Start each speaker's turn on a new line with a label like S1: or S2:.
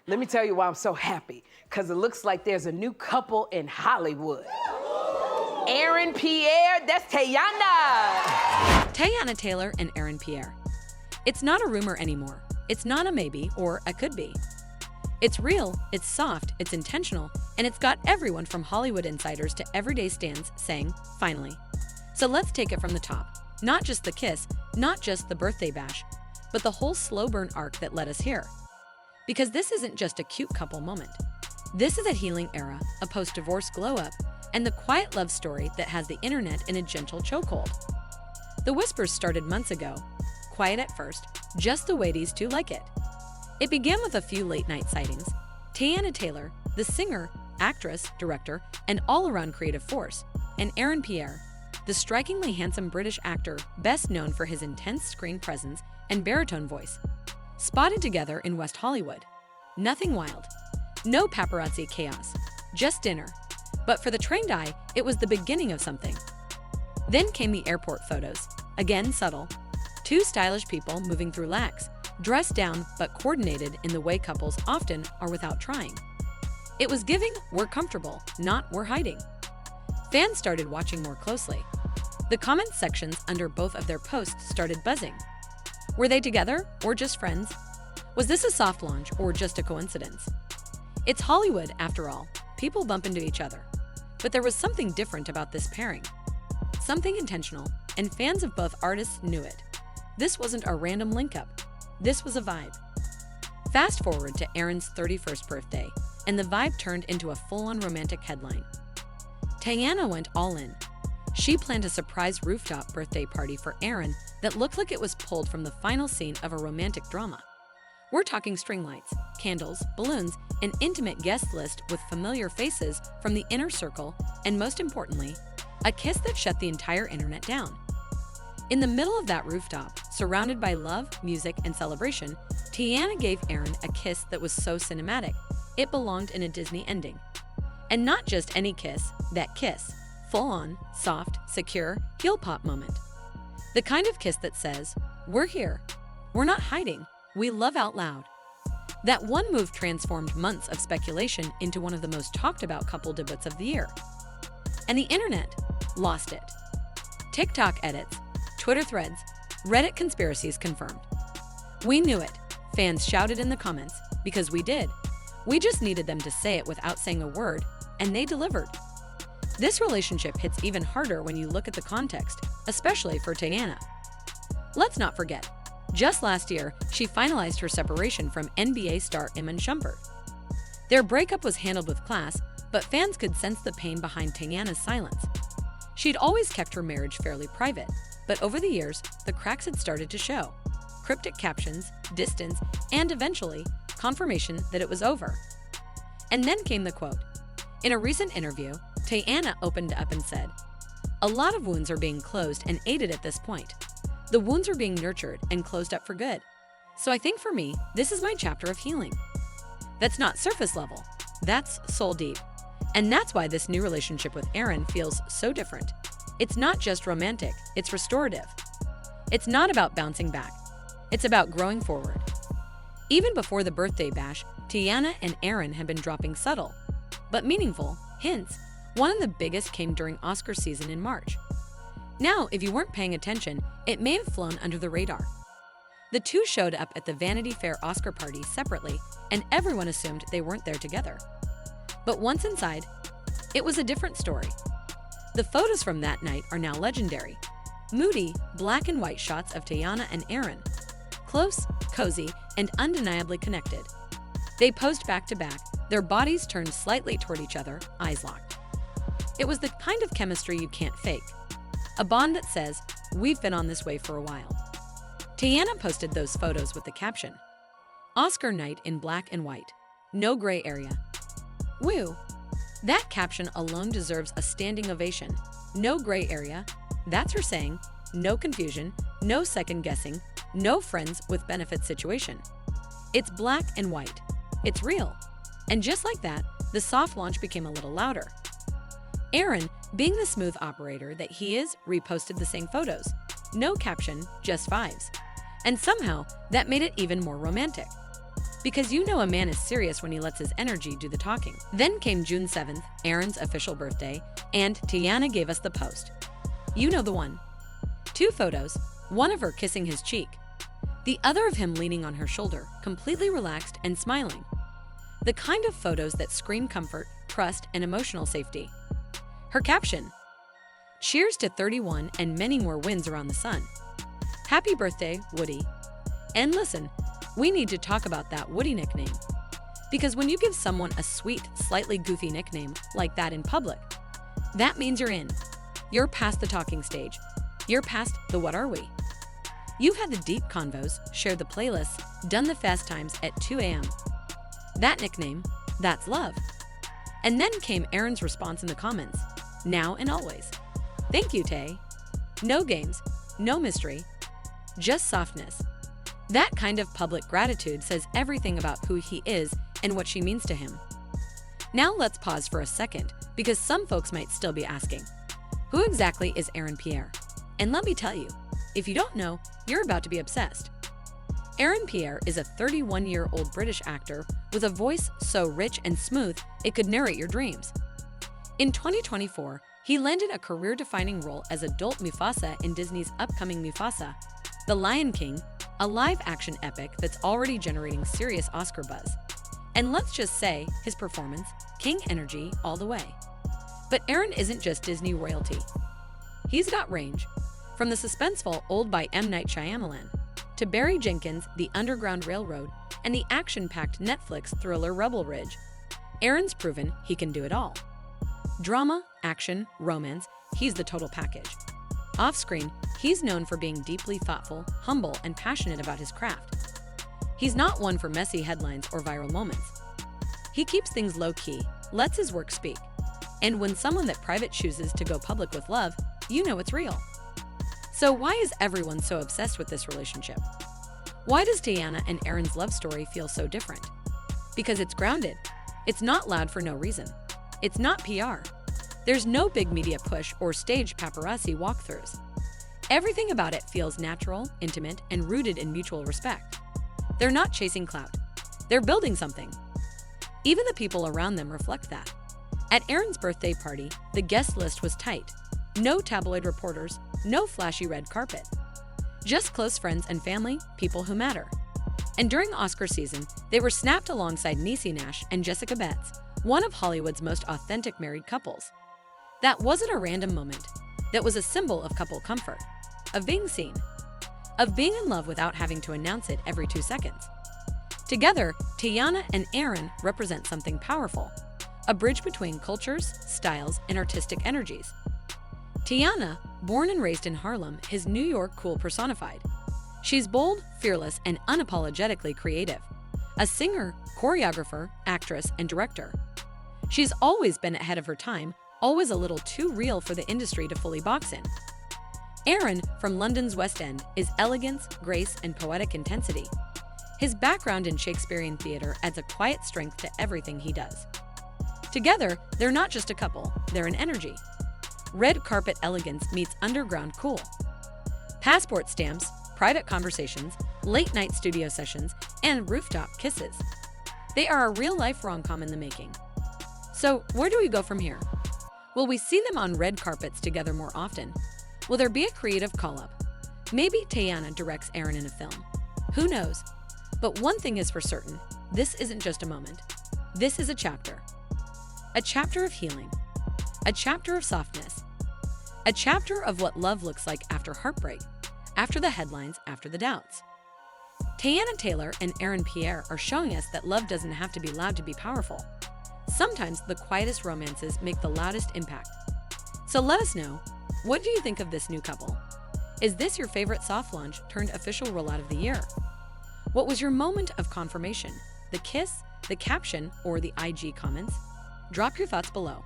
S1: Let me tell you why I'm so happy. Because it looks like there's a new couple in Hollywood. Aaron Pierre, that's Teyana.
S2: Teyana Taylor and Aaron Pierre. It's not a rumor anymore. It's not a maybe or a could be. It's real, it's soft, it's intentional, and it's got everyone from Hollywood insiders to everyday stans saying, finally. So let's take it from the top. Not just the kiss, not just the birthday bash, but the whole slow burn arc that led us here. Because this isn't just a cute couple moment. This is a healing era, a post-divorce glow-up, and the quiet love story that has the internet in a gentle chokehold. The whispers started months ago, quiet at first, just the way these two like it. It began with a few late-night sightings. Teyana Taylor, the singer, actress, director, and all-around creative force, and Aaron Pierre, the strikingly handsome British actor best known for his intense screen presence and baritone voice, spotted together in West Hollywood. Nothing wild. No paparazzi chaos. Just dinner. But for the trained eye, it was the beginning of something. Then came the airport photos. Again subtle. Two stylish people moving through lax, dressed down but coordinated in the way couples often are without trying. It was giving, we're comfortable, not we're hiding. Fans started watching more closely. The comment sections under both of their posts started buzzing. Were they together or just friends? Was this a soft launch or just a coincidence? It's Hollywood, after all. People bump into each other. But there was something different about this pairing. Something intentional, and fans of both artists knew it. This wasn't a random link-up. This was a vibe. Fast forward to Aaron's 31st birthday, and the vibe turned into a full-on romantic headline. Teyana went all in. She planned a surprise rooftop birthday party for Aaron that looked like it was pulled from the final scene of a romantic drama. We're talking string lights, candles, balloons, an intimate guest list with familiar faces from the inner circle, and most importantly, a kiss that shut the entire internet down. In the middle of that rooftop, surrounded by love, music, and celebration, Teyana gave Aaron a kiss that was so cinematic, it belonged in a Disney ending. And not just any kiss, that kiss. Full-on, soft, secure, heel pop moment. The kind of kiss that says, we're here. We're not hiding. We love out loud. That one move transformed months of speculation into one of the most talked about couple debuts of the year. And the internet lost it. TikTok edits, Twitter threads, Reddit conspiracies confirmed. We knew it. Fans shouted in the comments, because we did. We just needed them to say it without saying a word, and they delivered. This relationship hits even harder when you look at the context, especially for Teyana. Let's not forget, just last year, she finalized her separation from NBA star Iman Shumpert. Their breakup was handled with class, but fans could sense the pain behind Teyana's silence. She'd always kept her marriage fairly private, but over the years, the cracks had started to show. Cryptic captions, distance, and eventually, confirmation that it was over. And then came the quote. In a recent interview, Teyana opened up and said, "A lot of wounds are being closed and aided at this point. The wounds are being nurtured and closed up for good. So I think for me, this is my chapter of healing." That's not surface level. That's soul deep. And that's why this new relationship with Aaron feels so different. It's not just romantic, it's restorative. It's not about bouncing back. It's about growing forward. Even before the birthday bash, Teyana and Aaron had been dropping subtle, but meaningful, hints. One of the biggest came during Oscar season in March. Now, if you weren't paying attention, it may have flown under the radar. The two showed up at the Vanity Fair Oscar party separately, and everyone assumed they weren't there together. But once inside, it was a different story. The photos from that night are now legendary. Moody, black and white shots of Teyana and Aaron. Close, cozy, and undeniably connected. They posed back to back, their bodies turned slightly toward each other, eyes locked. It was the kind of chemistry you can't fake. A bond that says, we've been on this way for a while. Teyana posted those photos with the caption, "Oscar night in black and white. No gray area." Woo! That caption alone deserves a standing ovation. No gray area. That's her saying, no confusion, no second guessing, no friends with benefits situation. It's black and white. It's real. And just like that, the soft launch became a little louder. Aaron, being the smooth operator that he is, reposted the same photos. No caption, just vibes. And somehow, that made it even more romantic. Because you know a man is serious when he lets his energy do the talking. Then came June 7th, Aaron's official birthday, and Teyana gave us the post. You know the one. 2 photos, one of her kissing his cheek, the other of him leaning on her shoulder, completely relaxed and smiling. The kind of photos that scream comfort, trust, and emotional safety. Her caption: "Cheers to 31 and many more wins around the sun. Happy birthday, Woody." And listen, we need to talk about that Woody nickname. Because when you give someone a sweet, slightly goofy nickname like that in public, that means you're in. You're past the talking stage. You're past the what are we. You've had the deep convos, shared the playlists, done the fast times at 2 a.m. That nickname, that's love. And then came Aaron's response in the comments, now and always. Thank you, Tay. No games, no mystery, just softness. That kind of public gratitude says everything about who he is and what she means to him. Now let's pause for a second, because some folks might still be asking, who exactly is Aaron Pierre? And let me tell you, if you don't know, you're about to be obsessed. Aaron Pierre is a 31-year-old British actor with a voice so rich and smooth it could narrate your dreams. In 2024, he landed a career-defining role as adult Mufasa in Disney's upcoming Mufasa, The Lion King, a live-action epic that's already generating serious Oscar buzz. And let's just say, his performance, king energy all the way. But Aaron isn't just Disney royalty. He's got range. From the suspenseful Old by M. Night Shyamalan, to Barry Jenkins' The Underground Railroad, and the action-packed Netflix thriller Rebel Ridge, Aaron's proven he can do it all. Drama, action, romance, he's the total package. Off-screen, he's known for being deeply thoughtful, humble, and passionate about his craft. He's not one for messy headlines or viral moments. He keeps things low-key, lets his work speak. And when someone that private chooses to go public with love, you know it's real. So why is everyone so obsessed with this relationship? Why does Teyana and Aaron's love story feel so different? Because it's grounded. It's not loud for no reason. It's not PR. There's no big media push or staged paparazzi walkthroughs. Everything about it feels natural, intimate, and rooted in mutual respect. They're not chasing clout. They're building something. Even the people around them reflect that. At Aaron's birthday party, the guest list was tight. No tabloid reporters, no flashy red carpet. Just close friends and family, people who matter. And during Oscar season, they were snapped alongside Niecy Nash and Jessica Betts, one of Hollywood's most authentic married couples. That wasn't a random moment. That was a symbol of couple comfort, of being seen, of being in love without having to announce it every 2 seconds. Together, Teyana and Aaron represent something powerful, a bridge between cultures, styles, and artistic energies. Teyana, born and raised in Harlem, his New York cool personified. She's bold, fearless, and unapologetically creative. A singer, choreographer, actress, and director. She's always been ahead of her time, always a little too real for the industry to fully box in. Aaron, from London's West End, is elegance, grace, and poetic intensity. His background in Shakespearean theater adds a quiet strength to everything he does. Together, they're not just a couple, they're an energy. Red carpet elegance meets underground cool. Passport stamps, private conversations, late-night studio sessions, and rooftop kisses. They are a real-life rom-com in the making. So, where do we go from here? Will we see them on red carpets together more often? Will there be a creative call-up? Maybe Teyana directs Aaron in a film. Who knows? But one thing is for certain, this isn't just a moment. This is a chapter. A chapter of healing. A chapter of softness. A chapter of what love looks like after heartbreak, after the headlines, after the doubts. Teyana Taylor and Aaron Pierre are showing us that love doesn't have to be loud to be powerful. Sometimes the quietest romances make the loudest impact. So let us know, what do you think of this new couple? Is this your favorite soft launch turned official rollout of the year? What was your moment of confirmation? The kiss, the caption, or the IG comments? Drop your thoughts below.